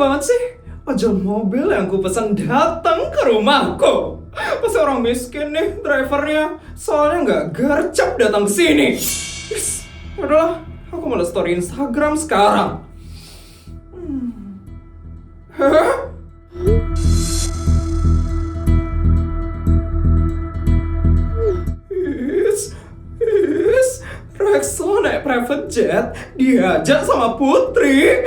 banget sih? Ojol mobil yang ku pesan datang ke rumahku. Pasti orang miskin nih drivernya. Soalnya nggak gercep datang ke sini. Udahlah, aku mau story Instagram sekarang. Hah? Rexo naik private jet diajak sama Putri.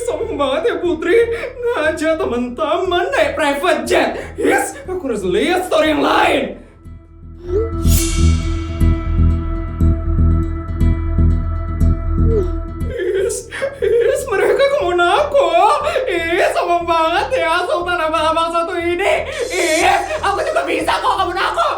Sombong banget ya Putri ngajak teman-teman naik private jet. Aku harus lihat story yang lain. Mereka ke Monaco. Sombong banget ya Sultan abang-abang satu ini. Aku juga bisa kok ke Monaco.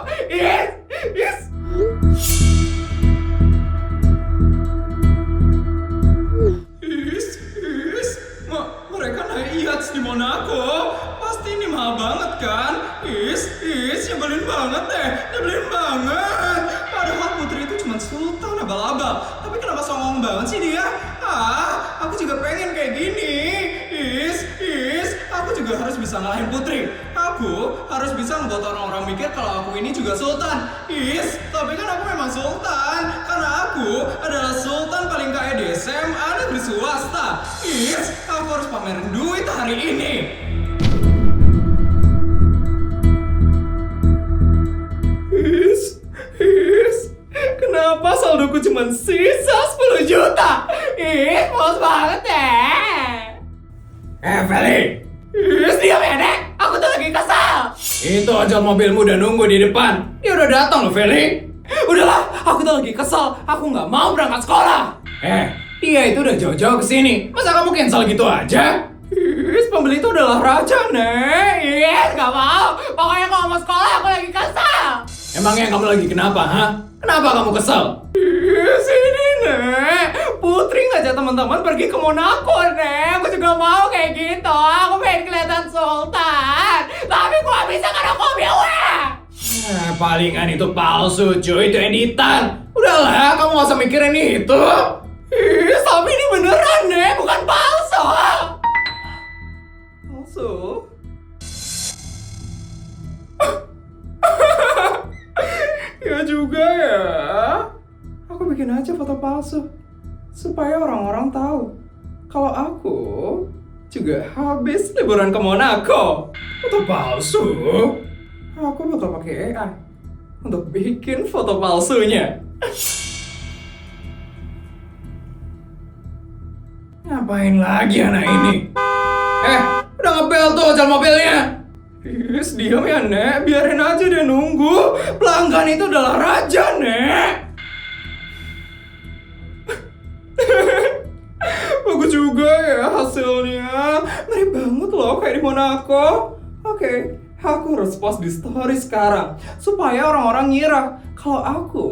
Mereka naik yachts di Monaco. Pasti ini mahal banget kan? Nyebelin banget deh. Nyebelin banget. Padahal Putri itu cuma sultan abal-abal. Tapi kenapa songong banget sih dia? Aku juga pengen kayak gini. Aku juga harus bisa ngalahin Putri. Aku harus bisa ngebuat orang-orang mikir kalau aku ini juga sultan. Tapi kan aku memang sultan. Karena aku adalah sultan paling kaya di SMA negeri swasta. Aku harus pamerin duit hari ini. Kenapa saldoku cuma sisa 10 juta? Males banget deh. Feli. Diam ya, Nek. Aku tuh lagi kesal. Itu ojol mobilmu udah nunggu di depan. Dia udah datang loh, Feli. Udahlah, aku tuh lagi kesal. Aku nggak mau berangkat sekolah. Dia itu udah jauh-jauh kesini. Masa kamu cancel gitu aja? Pembeli itu adalah raja, Nek. Nggak mau. Pokoknya kalau mau sekolah, aku lagi kesal. Emangnya kamu lagi kenapa, ha? Kenapa kamu kesel? Sini, Nek. Putri ngajak teman-teman pergi ke Monaco, Nek. Aku juga mau kayak gitu. Aku pengen kelihatan sultan. Tapi aku gak bisa karena aku biawak. Palingan itu palsu, cuy. Itu editan. Udahlah, kamu gak usah mikirin itu. Tapi ini beneran, Nek. Bukan palsu. Palsu? Ya juga ya. Aku bikin aja foto palsu supaya orang-orang tahu kalau aku juga habis liburan ke Monaco. Foto palsu? Aku bakal pakai AI untuk bikin foto palsunya. Ngapain lagi anak ini? Udah ngebel tuh ojol mobilnya. Diam ya, Nek. Biarin aja dia nunggu. Pelanggan itu adalah raja, Nek. Bagus juga ya hasilnya. Mirip banget loh kayak di Monaco. Oke, aku harus post di story sekarang supaya orang-orang ngira kalau aku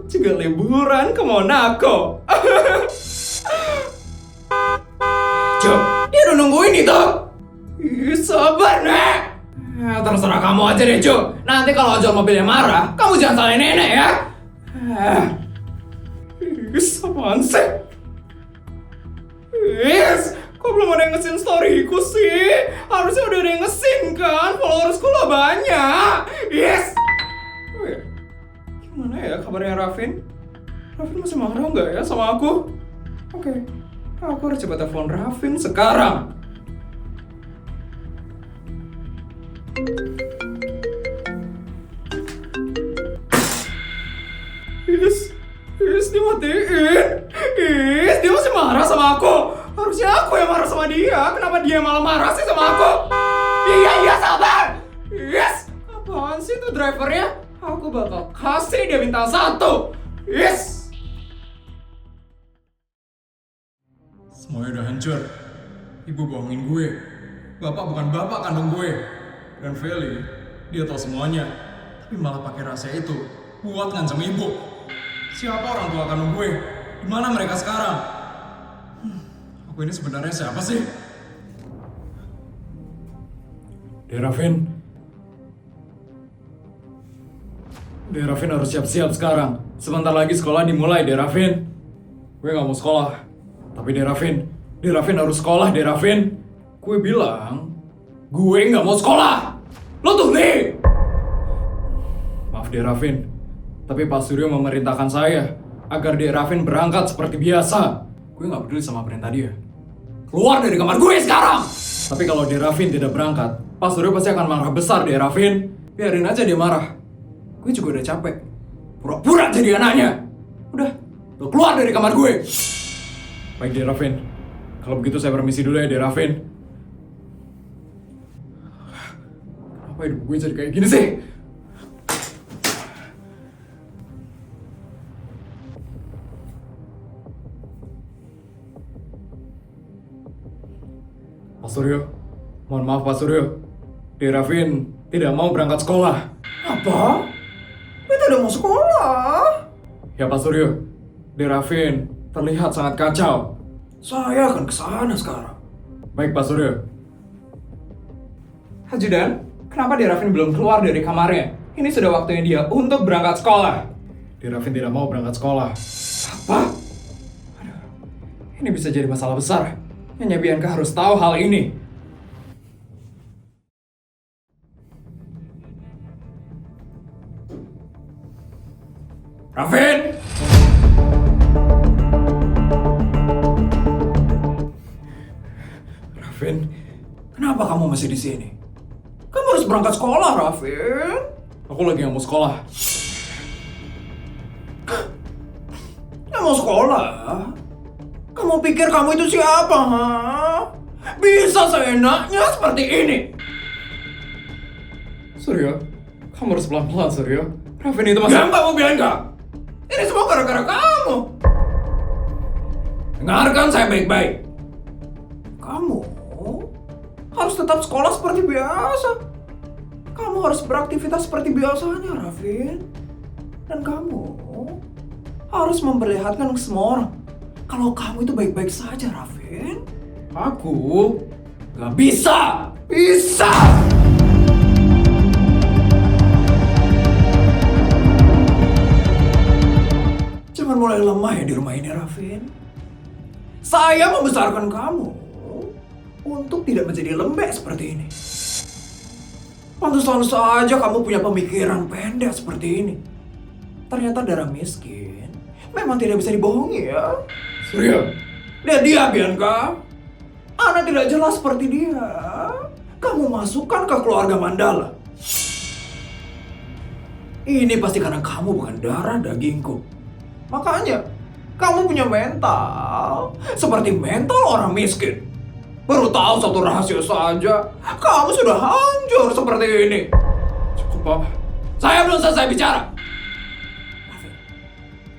juga liburan ke Monaco. Cuk, dia udah nungguin itu. Sabar, Nek. Terserah kamu aja deh, Cuk. Nanti kalau ojol mobilnya marah, kamu jangan salahin nenek ya. Apaan sih? Kok belum ada yang nge-scene storyku sih? Harusnya udah ada yang nge-scene kan? Followersku lah banyak. Gimana ya kabarnya Rafin? Rafin masih marah nggak ya sama aku? Oke, aku harus coba telepon Rafin sekarang. Dimatiin. Dia masih marah sama aku. Harusnya aku yang marah sama dia. Kenapa dia malah marah sih sama aku? Iya, sabar. Apaan sih tuh drivernya? Aku bakal kasih dia bintang 1. Semuanya udah hancur. Ibu bohongin gue. Bapak bukan bapak kandung gue. Dan Feli, dia tahu semuanya. Tapi malah pakai rahasia itu buat ngancam ibu. Siapa orang tua kandung gue? Di mana mereka sekarang? Aku ini sebenarnya siapa sih? Deravin harus siap-siap sekarang. Sebentar lagi sekolah dimulai, Deravin. Gue gak mau sekolah. Tapi Deravin, Derafin harus sekolah, Derafin. Gue bilang, gue nggak mau sekolah. Lo tuh nih. Maaf Derafin, tapi Pak Suryo memerintahkan saya agar Derafin berangkat seperti biasa. Gue nggak peduli sama perintah dia. Keluar dari kamar gue sekarang. Tapi kalau Derafin tidak berangkat, Pak Suryo pasti akan marah besar, Derafin. Biarin aja dia marah. Gue juga udah capek. Pura-pura jadi anaknya. Udah, lo keluar dari kamar gue. Baik Derafin, kalau begitu saya permisi dulu ya Derafin. Kenapa hidup gue jadi kayak gini sih? Pak Suryo, mohon maaf Pak Suryo. Derafin tidak mau berangkat sekolah. Apa? Gue tidak mau sekolah. Ya Pak Suryo, Derafin terlihat sangat kacau. Saya akan ke sana sekarang. Baik Pak Suryo. Ajudan, kenapa Derafin belum keluar dari kamarnya? Ini sudah waktunya dia untuk berangkat sekolah. Derafin tidak mau berangkat sekolah. Apa? Aduh, ini bisa jadi masalah besar. Nyonya Bianca harus tahu hal ini. Rafin! Rafin, kenapa kamu masih di sini? Kamu harus berangkat sekolah, Rafin. Aku lagi nggak mau sekolah. Nggak mau sekolah? Kamu pikir kamu itu siapa, ha? Bisa seenaknya seperti ini. Suryo, kamu harus pelan-pelan, Suryo. Rafin itu masih... Jangan kamu bilang enggak. Ini semua gara-gara kamu. Dengarkan saya baik-baik. Kamu harus tetap sekolah seperti biasa. Kamu harus beraktivitas seperti biasanya, Rafin. Dan kamu harus memperlihatkan ke semua orang kalau kamu itu baik-baik saja, Rafin. Aku Gak bisa! Bisa! Jangan mulai lemah ya di rumah ini, Rafin. Saya membesarkan kamu untuk tidak menjadi lembek seperti ini. Pantesan saja kamu punya pemikiran pendek seperti ini. Ternyata darah miskin memang tidak bisa dibohongi ya. Suryo, Lihat dia, Bianca. Anak tidak jelas seperti dia. Kamu masukkan ke keluarga Mandala. Ini pasti karena kamu bukan darah dagingku. Makanya, kamu punya mental seperti mental orang miskin. Baru tahu satu rahasia saja, kamu sudah hancur seperti ini. cukup Pak. Saya belum selesai bicara. Rafin,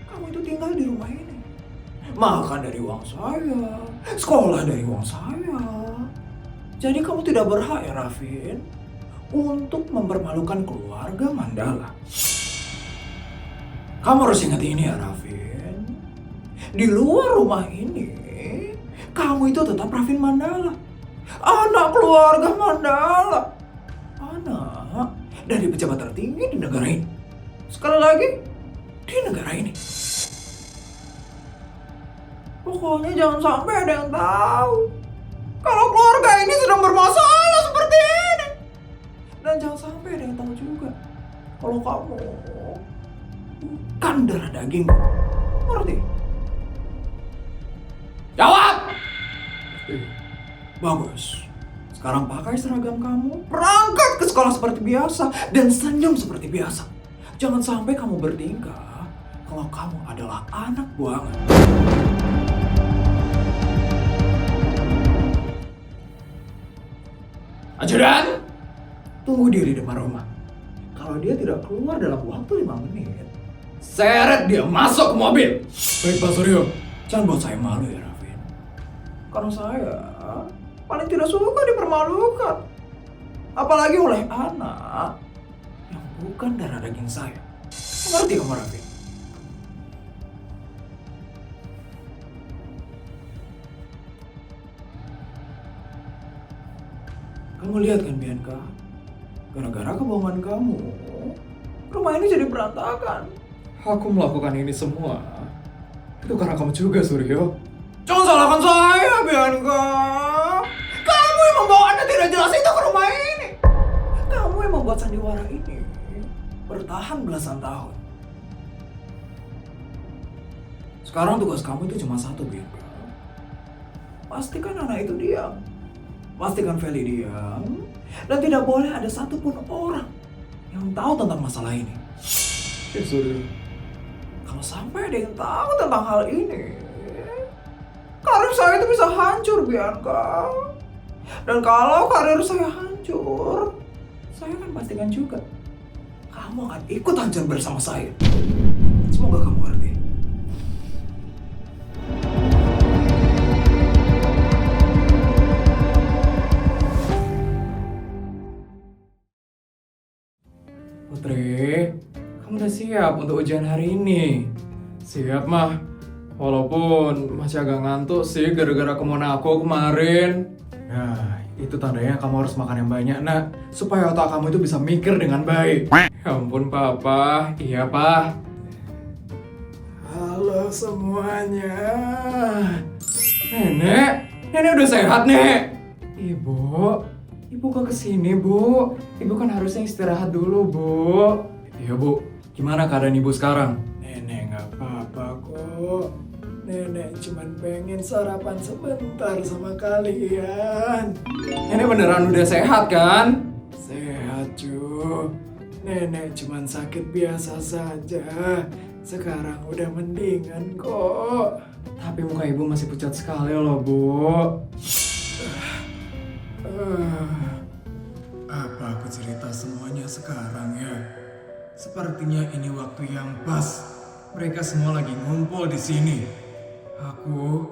kamu itu tinggal di rumah ini. Makan dari uang saya, sekolah dari uang saya. Jadi kamu tidak berhak ya, Rafin, untuk mempermalukan keluarga Mandala. Kamu harus ingat ini ya, Rafin. Di luar rumah ini, kamu itu tetap Rafin Mandala. Anak keluarga Mandala. Anak dari pejabat tertinggi di negara ini. Sekali lagi, di negara ini. Pokoknya jangan sampai ada yang tahu kalau keluarga ini sedang bermasalah seperti ini. Dan jangan sampai ada yang tahu juga kalau kamu bukan darah dagingku. Ngerti? Jawab! Bagus. Sekarang pakai seragam kamu, berangkat ke sekolah seperti biasa, dan senyum seperti biasa. Jangan sampai kamu bertingkah kalau kamu adalah anak buangan. Ajudan, tunggu dia di depan rumah. Kalau dia tidak keluar dalam waktu 5 menit, seret dia masuk ke mobil. Baik Pak Suryo. Jangan buat saya malu ya, Rafin. Karena saya paling tidak suka dipermalukan. Apalagi oleh anak yang bukan darah daging saya. Mengerti kamu, Rafin? Kamu lihat kan, Bianca? Gara-gara kebohongan kamu, rumah ini jadi berantakan. Aku melakukan ini semua. Itu karena kamu juga, Suryo. Jangan salahkan saya, Bianca. Kamu yang membawa anak tidak jelas itu ke rumah ini. Kamu yang membuat sandiwara ini bertahan belasan tahun. Sekarang tugas kamu itu cuma satu, Bianca. Pastikan anak itu diam. Pastikan Feli diam. Dan tidak boleh ada satupun orang yang tahu tentang masalah ini. Ya sudah. Kalau sampai ada yang tahu tentang hal ini, karir saya itu bisa hancur, Bianca. Dan kalau karir saya hancur, saya akan pastikan juga kamu akan ikut hancur bersama saya. Semoga kamu ngerti. Putri, kamu udah siap untuk ujian hari ini? Siap, Mah. Walaupun masih agak ngantuk sih gara-gara kemono aku kemarin. Nah, itu tandanya kamu harus makan yang banyak, Nak. Supaya otak kamu itu bisa mikir dengan baik. Ya ampun, Papa. Iya, Pak. Halo semuanya. Nenek udah sehat, Nek. Ibu kok kesini, Bu? Ibu kan harusnya istirahat dulu, Bu. Iya, Bu. Gimana keadaan Ibu sekarang? Nenek nggak apa-apa kok. Nenek cuman pengen sarapan sebentar sama kalian. Nenek beneran udah sehat kan? Sehat, Cu. Nenek cuman sakit biasa saja. Sekarang udah mendingan kok. Tapi muka Ibu masih pucat sekali loh, Bu. Apa aku cerita semuanya sekarang ya? Sepertinya ini waktu yang pas. Mereka semua lagi ngumpul di sini. Aku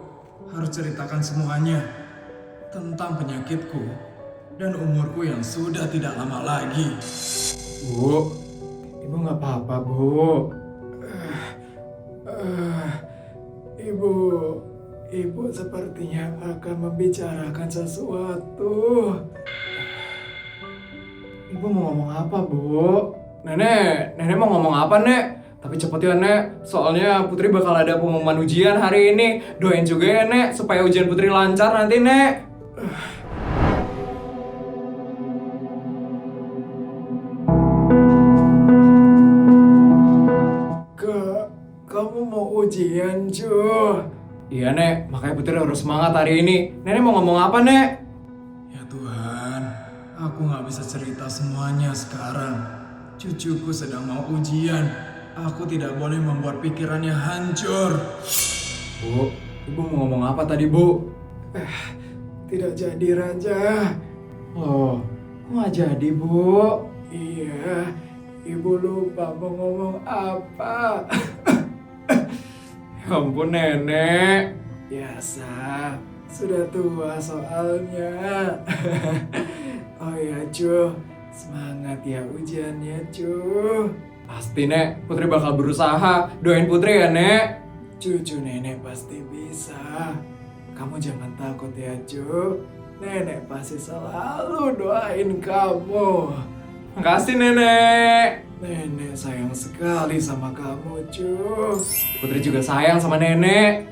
harus ceritakan semuanya tentang penyakitku dan umurku yang sudah tidak lama lagi. Bu, Ibu nggak apa-apa, Bu. Ibu sepertinya akan membicarakan sesuatu. Ibu mau ngomong apa, Bu? Nenek mau ngomong apa, Nek? Tapi cepet ya, Nek. Soalnya Putri bakal ada pengumuman ujian hari ini. Doain juga ya, Nek, supaya ujian Putri lancar nanti, Nek. Kamu mau ujian, Cu? Iya, Nek. Makanya Putri harus semangat hari ini. Nenek mau ngomong apa, Nek? Ya Tuhan, aku nggak bisa cerita semuanya sekarang. Cucuku sedang mau ujian. Aku tidak boleh membuat pikirannya hancur. Bu, Ibu mau ngomong apa tadi, Bu? Tidak jadi, Raja. Oh, kok nggak jadi, Bu? Iya, Ibu lupa mau ngomong apa. Ya ampun, Nenek. Biasa, sudah tua soalnya. Oh ya, Cu. Semangat ya ujiannya, Cu. Pasti, Nek. Putri bakal berusaha. Doain Putri ya, Nek. Cucu Nenek pasti bisa. Kamu jangan takut ya, Cu. Nenek pasti selalu doain kamu. Makasih, Nenek. Nenek sayang sekali sama kamu, Cu. Putri juga sayang sama Nenek.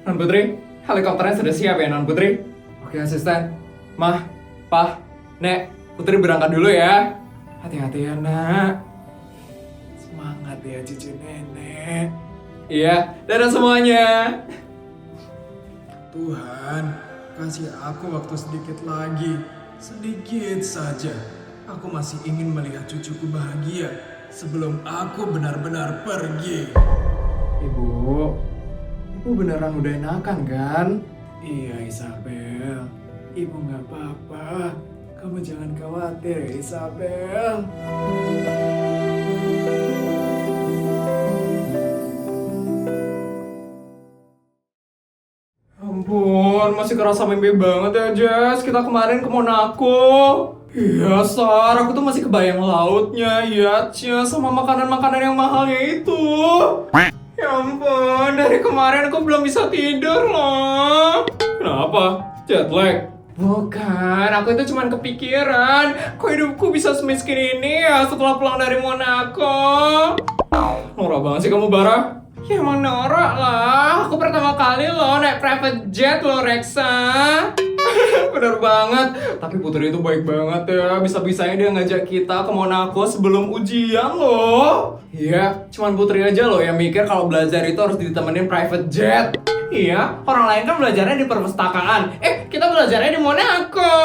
Non Putri, helikopternya sudah siap ya, Non Putri? Oke, asisten. Mah, Pah, Nek, Putri berangkat dulu ya. Hati-hati ya, Nak. Semangat ya, cucu Nenek. Iya, dadah semuanya. Tuhan, kasih aku waktu sedikit lagi. Sedikit saja. Aku masih ingin melihat cucuku bahagia sebelum aku benar-benar pergi. Ibu beneran udah enakan kan? Iya, Isabel. Ibu nggak apa-apa. Kamu jangan khawatir ya, Isabel. Ampun, masih kerasa mimpi banget ya, Jess. Kita kemarin ke Monaco. Iya, Sar, aku tuh masih kebayang lautnya, yachtnya, sama makanan-makanan yang mahalnya itu. Ya ampun, dari kemarin aku belum bisa tidur loh. Kenapa? Jet lag? Bukan, aku itu cuma kepikiran. Kok hidupku bisa semiskin ini ya setelah pulang dari Monaco? Norak banget sih kamu, Bara. Ya emang norak lah. Aku pertama kali loh naik private jet loh, Reksa. Bener banget. Tapi Putri itu baik banget ya. Bisa-bisanya dia ngajak kita ke Monaco sebelum ujian loh. Iya, cuman Putri aja loh yang mikir kalau belajar itu harus ditemenin private jet. Iya, orang lain kan belajarnya di perpustakaan. Kita belajarnya di Monaco.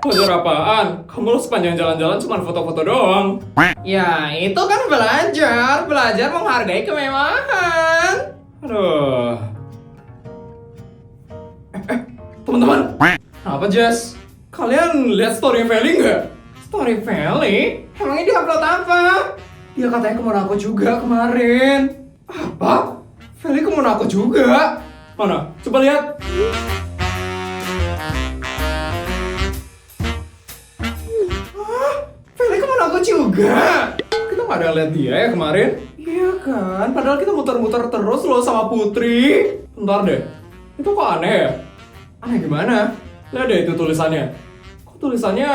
Belajar apaan? Kamu lo sepanjang jalan-jalan cuma foto-foto doang. Ya, itu kan belajar. Belajar menghargai kemewahan. Aduh. Teman-teman. Apa, Jess? Kalian lihat story Feli nggak? Story Feli? Emangnya dia upload apa? Dia katanya ke Monaco juga kemarin. Apa? Feli ke Monaco juga? Mana? Coba lihat. Feli ke Monaco juga? Kita nggak ada lihat dia ya kemarin? Iya kan? Padahal kita muter-muter terus loh sama Putri. Bentar deh. Itu kok aneh ya? Aneh gimana? Lihat deh itu tulisannya. Kok tulisannya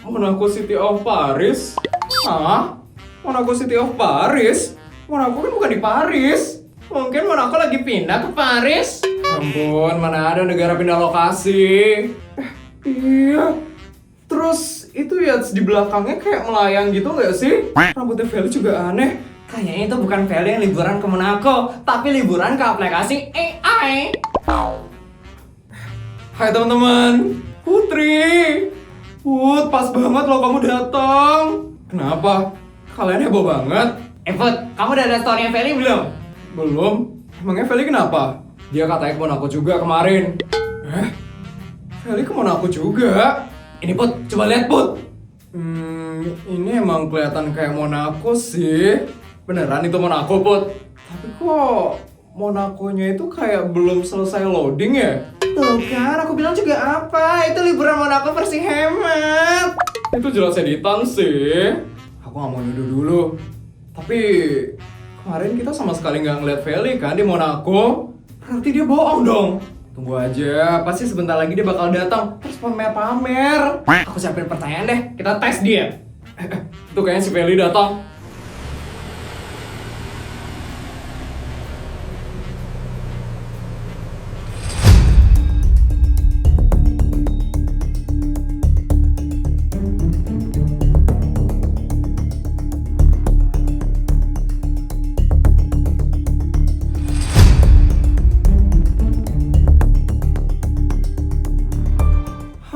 Monaco City of Paris? Hah? Monaco City of Paris? Monaco kan bukan di Paris. Mungkin Monaco lagi pindah ke Paris. Ampun, mana ada negara pindah lokasi. Iya. Terus itu ya di belakangnya kayak melayang gitu nggak sih? Rambutnya Feli juga aneh. Kayaknya itu bukan Feli yang liburan ke Monaco, tapi liburan ke aplikasi AI. Hai teman-teman, Putri. Put, pas banget loh kamu datang. Kenapa? Kalian heboh banget. Put, kamu udah ada story-nya Feli belum? Belum. Emangnya Feli kenapa? Dia katanya ke Monaco juga kemarin. Feli ke Monaco juga? Ini Put, coba lihat Put. Ini emang kelihatan kayak Monaco sih. Beneran itu Monaco Put. Tapi kok Monaco-nya itu kayak belum selesai loading ya? Tuh kan, aku bilang juga apa? Itu liburan Monaco versi hemat. Itu jelas editan sih. Aku gak mau nuduh dulu. Tapi kemarin kita sama sekali nggak ngeliat Feli kan di Monaco. Berarti dia bohong dong. Tunggu aja, pasti sebentar lagi dia bakal datang terus pamer-pamer. Aku siapin pertanyaan deh, kita tes dia. Tuh kayaknya si Feli datang.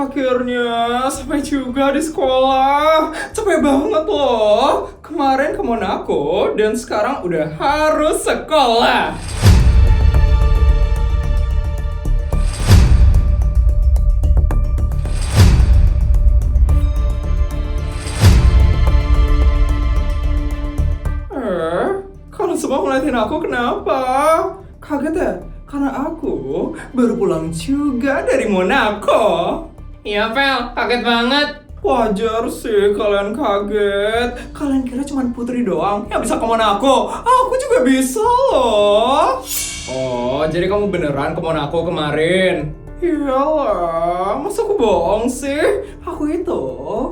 Akhirnya sampai juga di sekolah. Capek banget loh. Kemarin ke Monaco dan sekarang udah harus sekolah. Kalian semua ngeliatin aku kenapa? Kaget ya? Karena aku baru pulang juga dari Monaco. Iya, Fel, kaget banget. Wajar sih kalian kaget. Kalian kira cuma Putri doang yang bisa ke Monaco. Aku juga bisa loh. Oh, jadi kamu beneran ke Monaco kemarin? Iyalah, masa aku bohong sih? Aku itu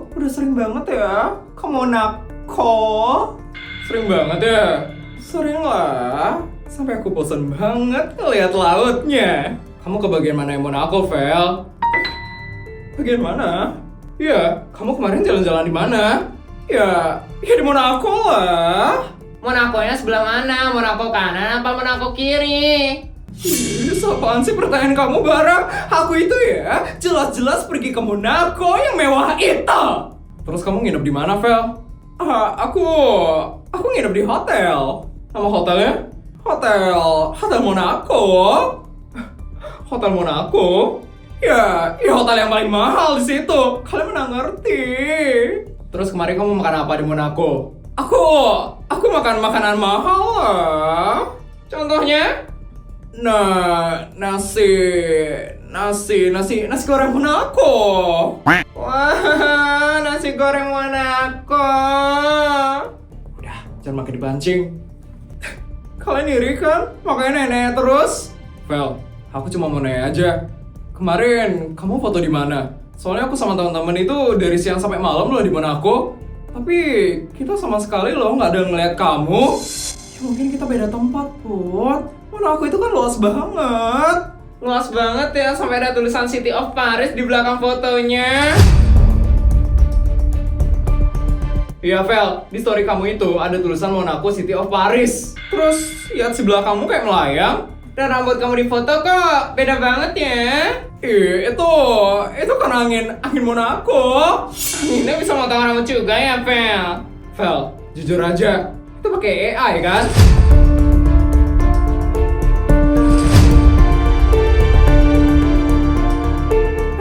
udah sering banget ya ke Monaco. Sering banget ya? Sering lah. Sampai aku bosan banget ngeliat lautnya. Kamu ke bagian mana yang Monaco, Vel? Bagian mana? Ya, kamu kemarin jalan-jalan di mana? Ya di Monaco lah. Monaco-nya sebelah mana? Monaco kanan apa Monaco kiri? Apaan sih pertanyaan kamu, Bara? Aku itu ya jelas-jelas pergi ke Monaco yang mewah itu. Terus kamu nginep di mana, Vel? Aku nginep di hotel. Nama hotelnya? Hotel Monaco. Hotel Monaco? Ya hotel yang paling mahal di situ. Kalian mana ngerti? Terus kemarin kamu makan apa di Monaco? Aku makan makanan mahal lah. Contohnya? Nah, nasi goreng Monaco. Wah, nasi goreng Monaco. Udah, jangan makin dipancing. Kalian iri kan? Makanya nenek terus. Vel, aku cuma mau nanya aja. Kemarin kamu foto di mana? Soalnya aku sama teman-teman itu dari siang sampai malam loh di Monaco. Tapi kita sama sekali loh nggak ada ngeliat kamu. Mungkin kita beda tempat, Put. Monaco itu kan luas banget. Luas banget ya, sampai ada tulisan City of Paris di belakang fotonya. Iya, Vel, di story kamu itu ada tulisan Monaco City of Paris. Terus lihat sebelah kamu kayak melayang. Dan rambut kamu di foto kok beda banget ya. Itu kan angin Monaco. Ini bisa motong rambut juga ya, Vel. Vel, jujur aja, itu pakai AI kan?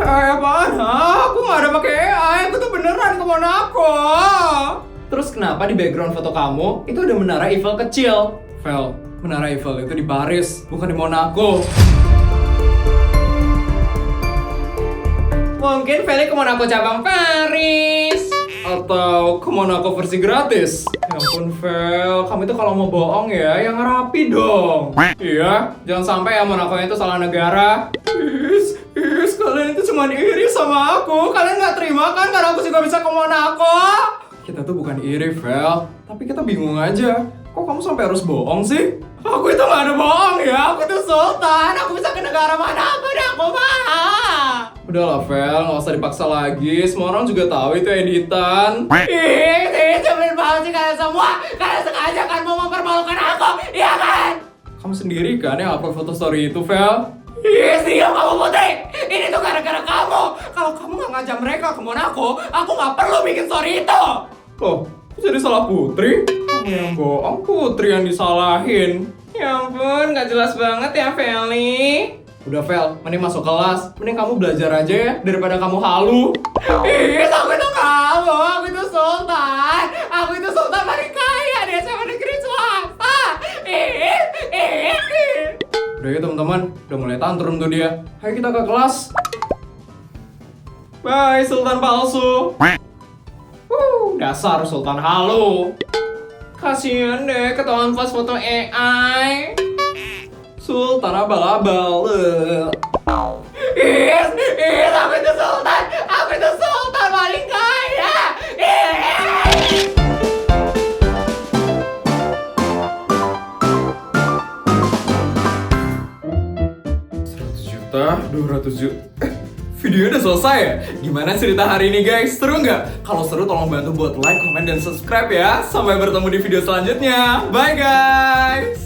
Apaan? Aku nggak ada pakai AI, aku tuh beneran ke Monaco. Terus kenapa di background foto kamu itu ada menara Eiffel kecil? Vel, menara Eiffel itu di Paris, bukan di Monaco. Mungkin Feli ke Monaco cabang Paris. Atau ke Monaco versi gratis. Ya ampun, Vel, kamu itu kalau mau bohong ya, yang rapi dong. Iya, jangan sampai ya Monaco itu salah negara. Kalian itu cuma iri sama aku. Kalian nggak terima kan karena aku juga bisa ke Monaco? Kita tuh bukan iri, Vel. Tapi kita bingung aja. Kok kamu sampai harus bohong sih? Aku itu nggak ada bohong ya. Aku tuh sultan. Aku bisa ke negara manapun aku mau. Udahlah, Vel, nggak usah dipaksa lagi. Semua orang juga tahu itu editan. Nyebelin banget sih kalian semua. Kalian sengaja kan mau mempermalukan aku, iya kan? Kamu sendiri kan yang upload foto story itu, Vel? Diam kamu, Putri. Ini tuh gara-gara kamu. Kalau kamu nggak ngajak mereka ke Monaco, aku nggak perlu bikin story itu. Loh, kok jadi salah Putri? Kamu yang bohong, Putri yang disalahin. Ya ampun, nggak jelas banget ya, Feli. Udah, Vel, mending masuk kelas. Mending kamu belajar aja ya, daripada kamu halu. Aku itu kamu. Aku itu sultan. Aku itu sultan paling kaya di SMA negeri swasta. Udah ya teman-teman, udah mulai tantrum tuh dia. Ayo kita ke kelas. Bye, Sultan palsu. Dasar Sultan halu. Kasian deh ketahuan pas foto AI. Sultan abal-abal. Aku itu sultan. Aku itu sultan paling kaya. 200 juta. Video udah selesai ya? Gimana cerita hari ini guys? Seru nggak? Kalau seru tolong bantu buat like, comment, dan subscribe ya. Sampai bertemu di video selanjutnya. Bye guys!